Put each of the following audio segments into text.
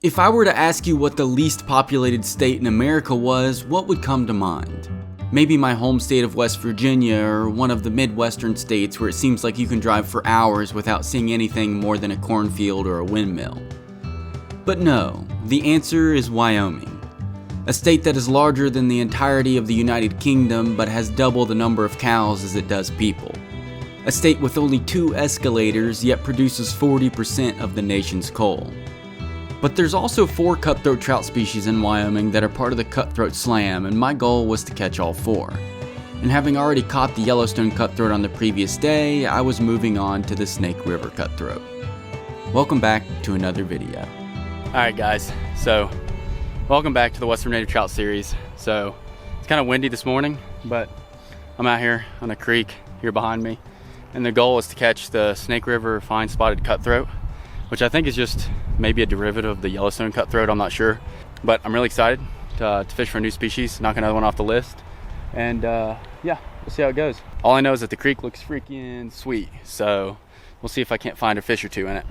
If I were to ask you what the least populated state in America was, what would come to mind? Maybe my home state of West Virginia, or one of the midwestern states where it seems like you can drive for hours without seeing anything more than a cornfield or a windmill. But no, the answer is Wyoming. A state that is larger than the entirety of the United Kingdom but has double the number of cows as it does people. A state with only 2 escalators yet produces 40% of the nation's coal. But there's also 4 cutthroat trout species in Wyoming that are part of the Cutthroat Slam, and my goal was to catch all 4. And having already caught the Yellowstone Cutthroat on the previous day, I was moving on to the Snake River Cutthroat. Welcome back to another video. Alright guys, so welcome back to the Western Native Trout series. So it's kind of windy this morning, but I'm out here on a creek here behind me, and the goal is to catch the Snake River fine spotted cutthroat, which I think is just maybe a derivative of the Yellowstone Cutthroat, I'm not sure. But I'm really excited to fish for a new species, knock another one off the list. And yeah, we'll see how it goes. All I know is that the creek looks freaking sweet, so we'll see if I can't find a fish or two in it.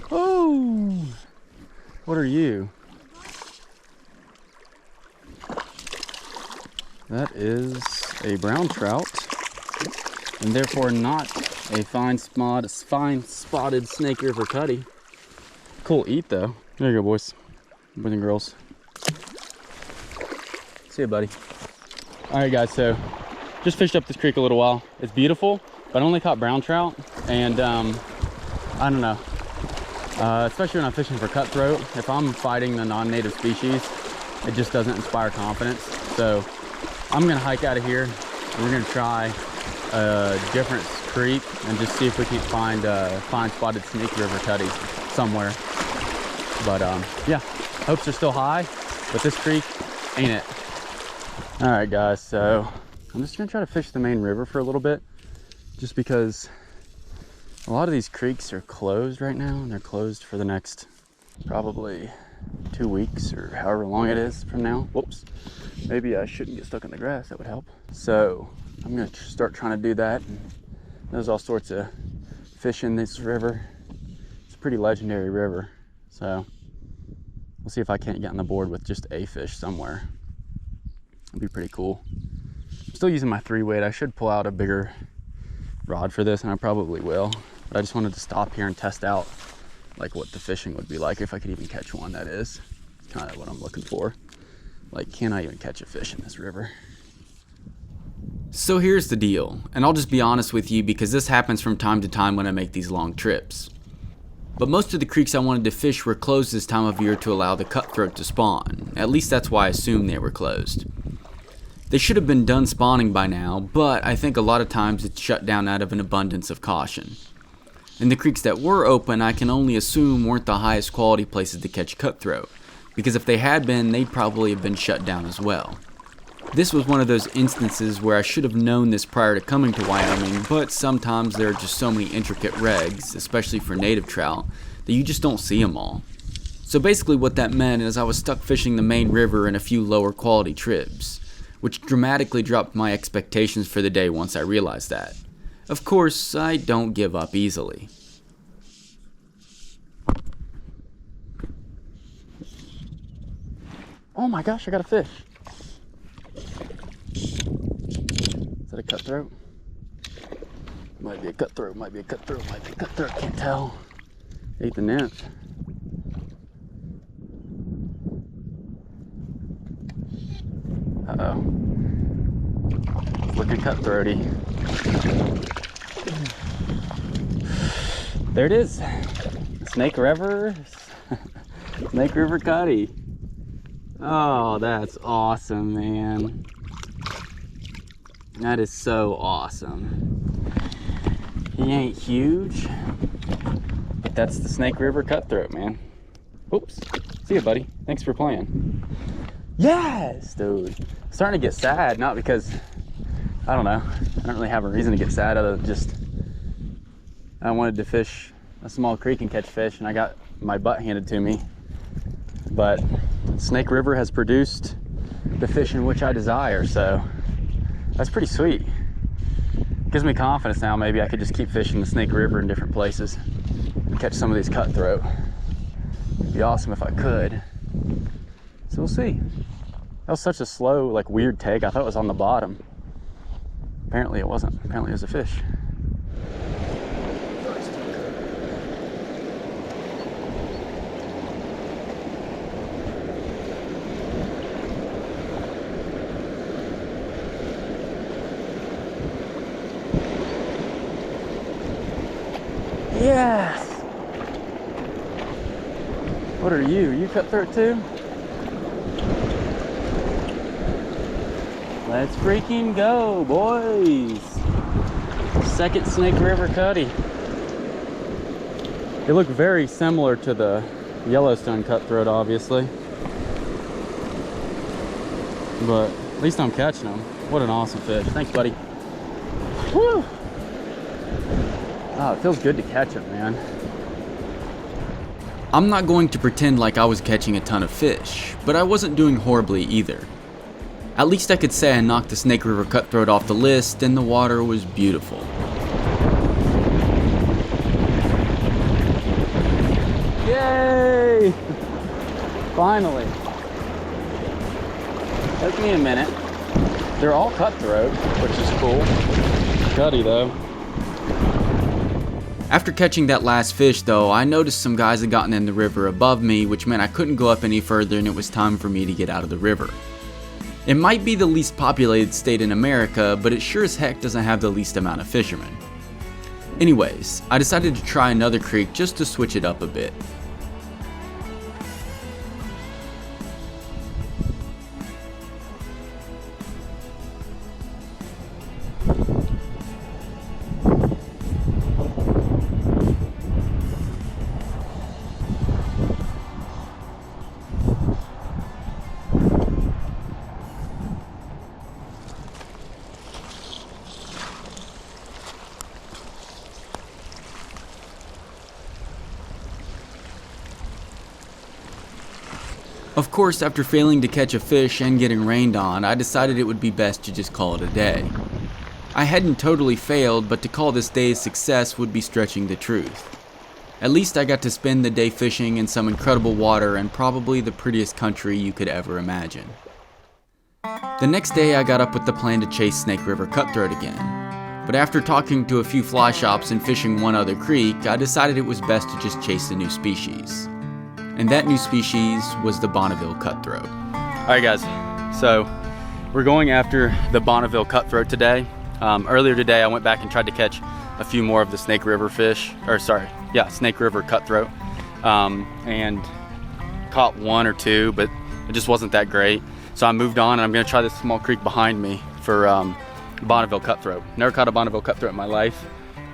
Oh, what are you? That is a brown trout, and therefore not a fine spotted Snake River cutty. Cool eat though. There you go, boys and girls. See you, buddy. All right, guys. So just fished up this creek a little while. It's beautiful, but I only caught brown trout, and I don't know. Especially when I'm fishing for cutthroat, if I'm fighting the non-native species, it just doesn't inspire confidence. So I'm gonna hike out of here. We're gonna try a different creek and just see if we can find fine spotted Snake River cutties somewhere. But yeah, hopes are still high, but this creek ain't it. All right, guys, so I'm just gonna try to fish the main river for a little bit, just because a lot of these creeks are closed right now, and they're closed for the next probably 2 weeks or however long it is from now. Whoops, maybe I shouldn't get stuck in the grass, that would help. So I'm gonna start trying to do that. And there's all sorts of fish in this river. It's a pretty legendary river, so we'll see if I can't get on the board with just a fish somewhere. It'd be pretty cool. I'm still using my 3-weight. I should pull out a bigger rod for this, and I probably will. But I just wanted to stop here and test out like what the fishing would be like, if I could even catch one. That is kind of what I'm looking for. Like, can I even catch a fish in this river? So here's the deal, and I'll just be honest with you because this happens from time to time when I make these long trips. But most of the creeks I wanted to fish were closed this time of year to allow the cutthroat to spawn. At least that's why I assumed they were closed. They should have been done spawning by now, but I think a lot of times it's shut down out of an abundance of caution. And the creeks that were open, I can only assume weren't the highest quality places to catch cutthroat, because if they had been, they'd probably have been shut down as well. This was one of those instances where I should have known this prior to coming to Wyoming, but sometimes there are just so many intricate regs, especially for native trout, that you just don't see them all. So basically what that meant is I was stuck fishing the main river in a few lower quality tribs, which dramatically dropped my expectations for the day once I realized that. Of course, I don't give up easily. Oh my gosh, I got a fish. Is that a cutthroat? Might be a cutthroat, might be a cutthroat, might be a cutthroat, can't tell. Ate the nymph. Uh-oh. It's looking cutthroaty. There it is. Snake River. Snake River cutty. Oh, that's awesome, man. That is so awesome. He ain't huge, but that's the Snake River Cutthroat, man. Oops. See ya, buddy. Thanks for playing. Yes, dude. I'm starting to get sad, not because, I don't know, I don't really have a reason to get sad other than just I wanted to fish a small creek and catch fish, and I got my butt handed to me. But Snake River has produced the fish in which I desire, so that's pretty sweet. Gives me confidence now. Maybe I could just keep fishing the Snake River in different places and catch some of these cutthroat. It'd be awesome if I could. So we'll see. That was such a slow, like weird take. I thought it was on the bottom. Apparently it wasn't. Apparently it was a fish. Yes! What are you? Are you cutthroat too? Let's freaking go, boys! Second Snake River cutty. They look very similar to the Yellowstone Cutthroat, obviously. But at least I'm catching them. What an awesome fish. Thanks, buddy. Woo! Oh, it feels good to catch them, man. I'm not going to pretend like I was catching a ton of fish, but I wasn't doing horribly either. At least I could say I knocked the Snake River Cutthroat off the list, and the water was beautiful. Yay! Finally. Took me a minute. They're all cutthroat, which is cool. Cutty though. After catching that last fish though, I noticed some guys had gotten in the river above me, which meant I couldn't go up any further and it was time for me to get out of the river. It might be the least populated state in America, but it sure as heck doesn't have the least amount of fishermen. Anyways, I decided to try another creek just to switch it up a bit. Of course, after failing to catch a fish and getting rained on, I decided it would be best to just call it a day. I hadn't totally failed, but to call this day a success would be stretching the truth. At least I got to spend the day fishing in some incredible water and probably the prettiest country you could ever imagine. The next day I got up with the plan to chase Snake River Cutthroat again, but after talking to a few fly shops and fishing one other creek, I decided it was best to just chase a new species. And that new species was the Bonneville Cutthroat. Alright guys, so we're going after the Bonneville Cutthroat today. Earlier today I went back and tried to catch a few more of the Snake River Snake River Cutthroat, and caught one or two, but it just wasn't that great. So I moved on and I'm gonna try this small creek behind me for Bonneville Cutthroat. Never caught a Bonneville Cutthroat in my life.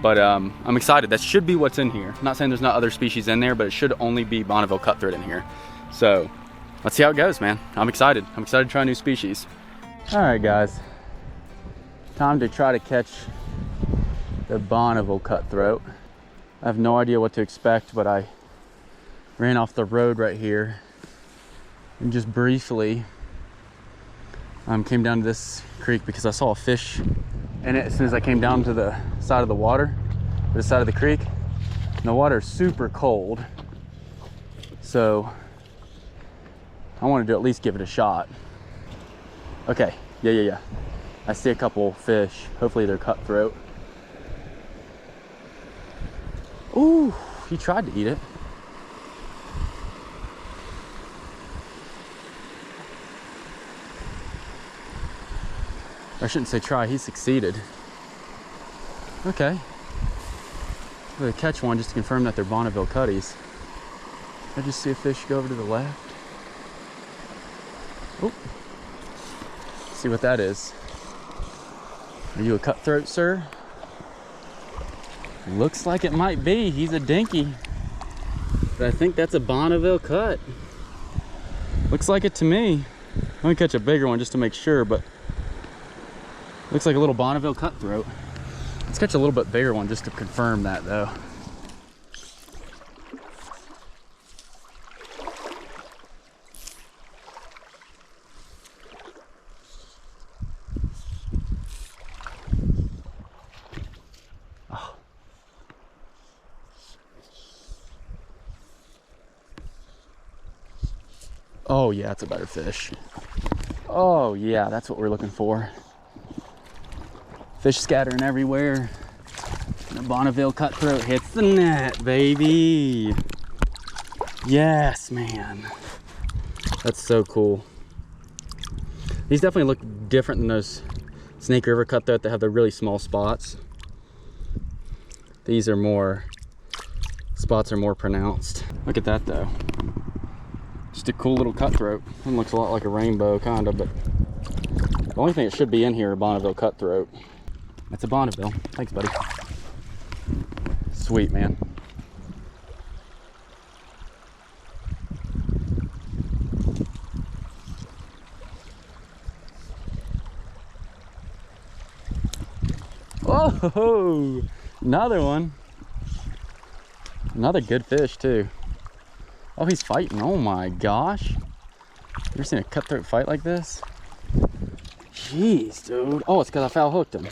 But I'm excited. That should be what's in here. I'm not saying there's not other species in there, but it should only be Bonneville Cutthroat in here. So let's see how it goes, man. I'm excited. I'm excited to try a new species. All right, guys. Time to try to catch the Bonneville Cutthroat. I have no idea what to expect, but I ran off the road right here and just briefly came down to this creek because I saw a fish in it as soon as I came down to the side of the water, the side of the creek. And the water is super cold, so I wanted to at least give it a shot. Okay, yeah. I see a couple fish. Hopefully they're cutthroat. Ooh, he tried to eat it. I shouldn't say try, he succeeded. Okay. I'm gonna catch one just to confirm that they're Bonneville cutties. I just see a fish go over to the left. Oh, see what that is. Are you a cutthroat, sir? Looks like it might be. He's a dinky. But I think that's a Bonneville cut. Looks like it to me. Let me catch a bigger one just to make sure, but looks like a little Bonneville cutthroat. Let's catch a little bit bigger one just to confirm that though. Oh yeah, it's a better fish. Oh yeah, that's what we're looking for. Fish scattering everywhere. And the Bonneville cutthroat hits the net, baby. Yes, man. That's so cool. These definitely look different than those Snake River cutthroat that have the really small spots. These are more, spots are more pronounced. Look at that though. Just a cool little cutthroat. It looks a lot like a rainbow, kind of, but the only thing that should be in here, a Bonneville cutthroat. That's a Bonneville. Thanks, buddy. Sweet, man. Oh, another one. Another good fish, too. Oh, he's fighting. Oh my gosh. You ever seen a cutthroat fight like this? Jeez, dude. Oh, it's because I foul hooked him.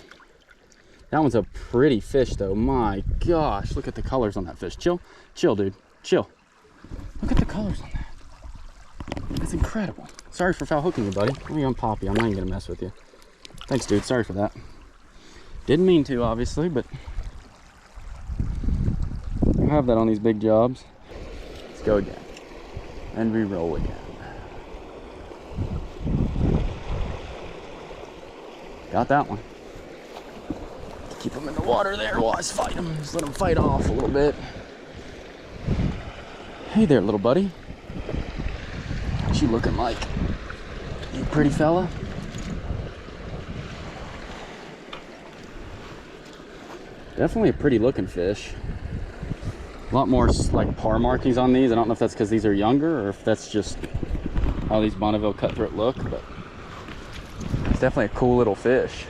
That one's a pretty fish, though. My gosh. Look at the colors on that fish. Chill. Chill, dude. Chill. Look at the colors on that. That's incredible. Sorry for foul hooking you, buddy. Let me unpop you. I'm not even going to mess with you. Thanks, dude. Sorry for that. Didn't mean to, obviously, but I have that on these big jobs. Let's go again. And re-roll again. Got that one. Keep them in the water there while I fight them. Just let them fight off a little bit. Hey there, little buddy. What you looking like? You pretty fella? Definitely a pretty looking fish. A lot more like par markings on these. I don't know if that's because these are younger or if that's just how these Bonneville cutthroat look, but it's definitely a cool little fish.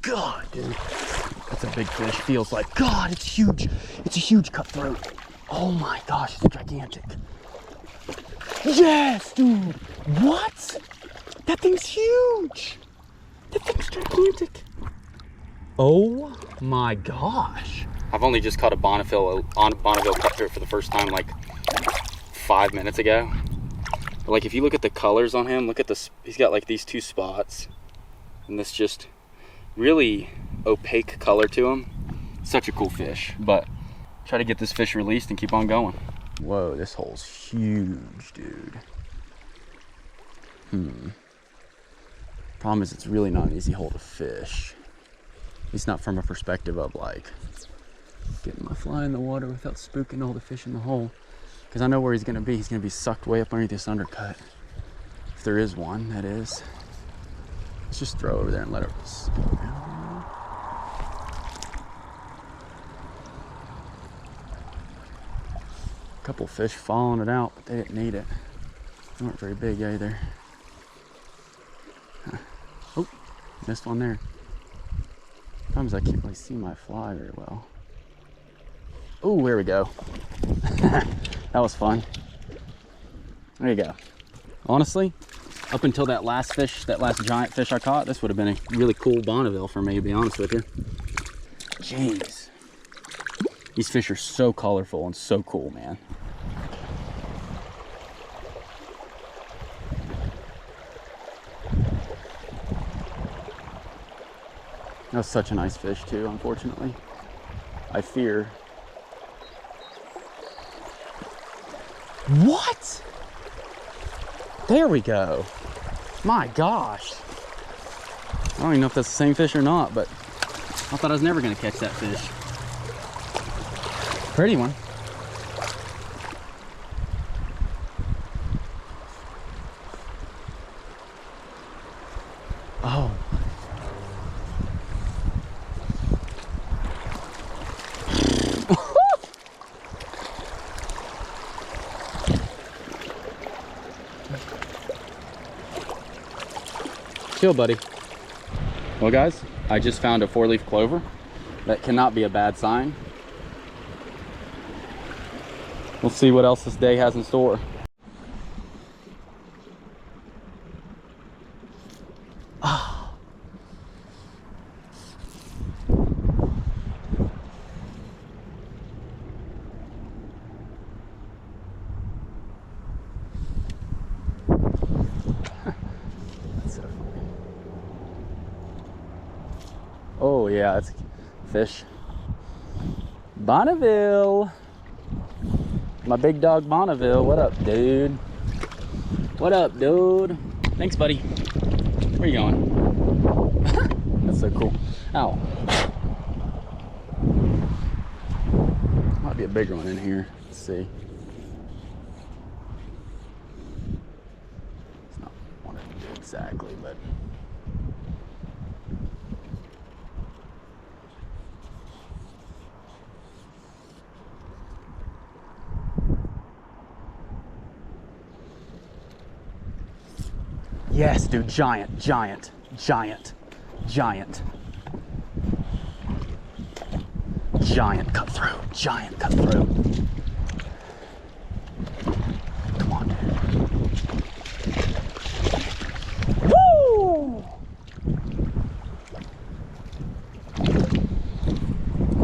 God, dude, that's a big fish. Feels like, God, it's huge. It's a huge cutthroat. Oh my gosh, it's gigantic. Yes, dude. What? That thing's huge. That thing's gigantic. Oh my gosh. I've only just caught a Bonneville cutthroat for the first time like 5 minutes ago. But like if you look at the colors on him, look at this. He's got like these two spots, and this just really opaque color to him. Such a cool fish, but try to get this fish released and keep on going. Whoa, this hole's huge, dude. Problem is it's really not an easy hole to fish. At least not from a perspective of like getting my fly in the water without spooking all the fish in the hole. Because I know where he's gonna be. He's gonna be sucked way up underneath this undercut. If there is one, that is. Let's just throw over there and let it go around. A couple fish following it out, but they didn't need it. They weren't very big either. Huh. Oh, missed one there. Sometimes I can't really see my fly very well. Oh, there we go. That was fun. There you go. Honestly, up until that last fish, that last giant fish I caught, this would have been a really cool Bonneville for me, to be honest with you. Jeez. These fish are so colorful and so cool, man. That was such a nice fish too, unfortunately. I fear. What? There we go. My gosh. I don't even know if that's the same fish or not, but I thought I was never gonna catch that fish. Pretty one. Oh. Chill, buddy. Well, guys, I just found a 4-leaf clover. That cannot be a bad sign. We'll see what else this day has in store. Ah. That's so funny. Oh yeah, that's a fish. Bonneville. My big dog Bonneville. What up, dude? What up, dude? Thanks, buddy. Where you going? That's so cool. Ow. Might be a bigger one in here. Let's see. It's not one exactly, but yes, dude, giant, giant, giant, giant. Giant cutthroat, giant cutthroat. Come on, dude. Woo!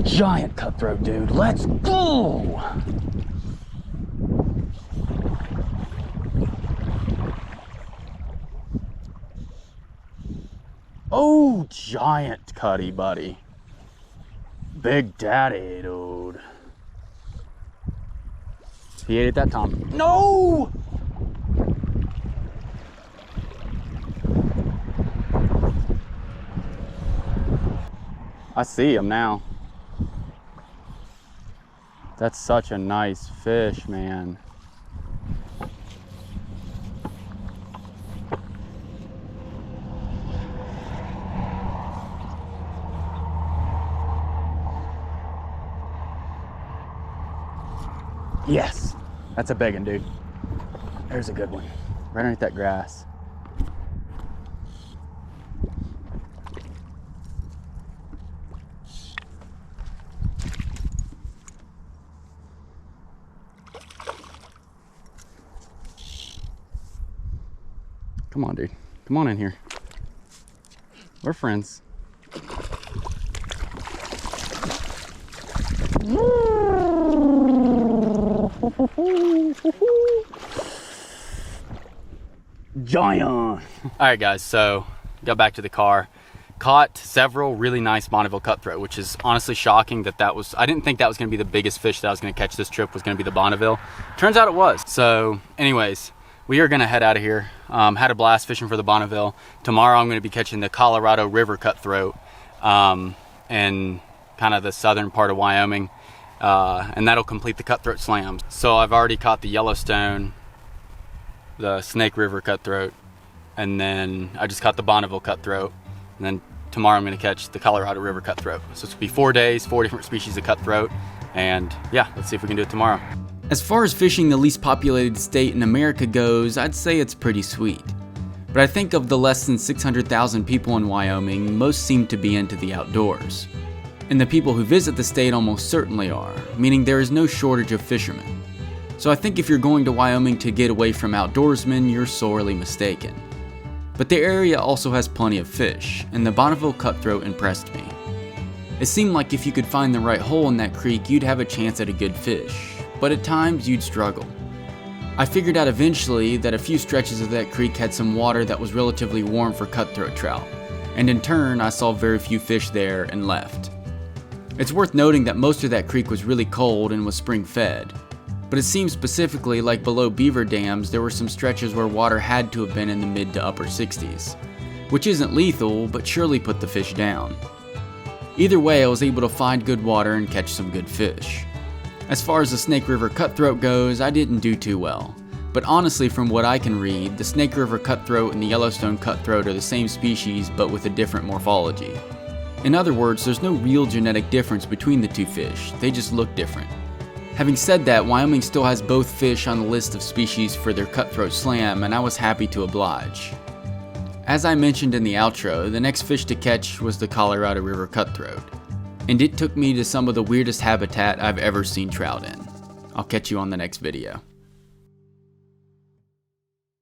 Giant cutthroat, dude. Let's go! Oh, giant cutty, buddy. Big daddy, dude. He ate it that time. No! I see him now. That's such a nice fish, man. Yes, that's a big one, dude. There's a good one. Right underneath that grass. Come on, dude. Come on in here. We're friends. Giant. All right, guys, so got back to the car, caught several really nice Bonneville cutthroat, which is honestly shocking that was, I didn't think that was going to be the biggest fish that I was going to catch this trip was going to be the Bonneville. Turns out it was. So anyways, we are going to head out of here. Had a blast fishing for the Bonneville. Tomorrow I'm going to be catching the Colorado River cutthroat in kind of the southern part of Wyoming. And that'll complete the cutthroat slams. So I've already caught the Yellowstone, the Snake River cutthroat, and then I just caught the Bonneville cutthroat, and then tomorrow I'm going to catch the Colorado River cutthroat. So it's going to be 4 days, 4 different species of cutthroat, and yeah, let's see if we can do it tomorrow. As far as fishing the least populated state in America goes, I'd say it's pretty sweet. But I think of the less than 600,000 people in Wyoming, most seem to be into the outdoors. And the people who visit the state almost certainly are, meaning there is no shortage of fishermen. So I think if you're going to Wyoming to get away from outdoorsmen, you're sorely mistaken. But the area also has plenty of fish, and the Bonneville cutthroat impressed me. It seemed like if you could find the right hole in that creek, you'd have a chance at a good fish, but at times you'd struggle. I figured out eventually that a few stretches of that creek had some water that was relatively warm for cutthroat trout, and in turn I saw very few fish there and left. It's worth noting that most of that creek was really cold and was spring fed, but it seems specifically like below beaver dams there were some stretches where water had to have been in the mid to upper 60s. which isn't lethal, but surely put the fish down. Either way, I was able to find good water and catch some good fish. As far as the Snake River Cutthroat goes, I didn't do too well. But honestly, from what I can read, the Snake River Cutthroat and the Yellowstone Cutthroat are the same species, but with a different morphology. In other words, there's no real genetic difference between the two fish, they just look different. Having said that, Wyoming still has both fish on the list of species for their Cutthroat Slam, and I was happy to oblige. As I mentioned in the outro, the next fish to catch was the Colorado River Cutthroat, and it took me to some of the weirdest habitat I've ever seen trout in. I'll catch you on the next video.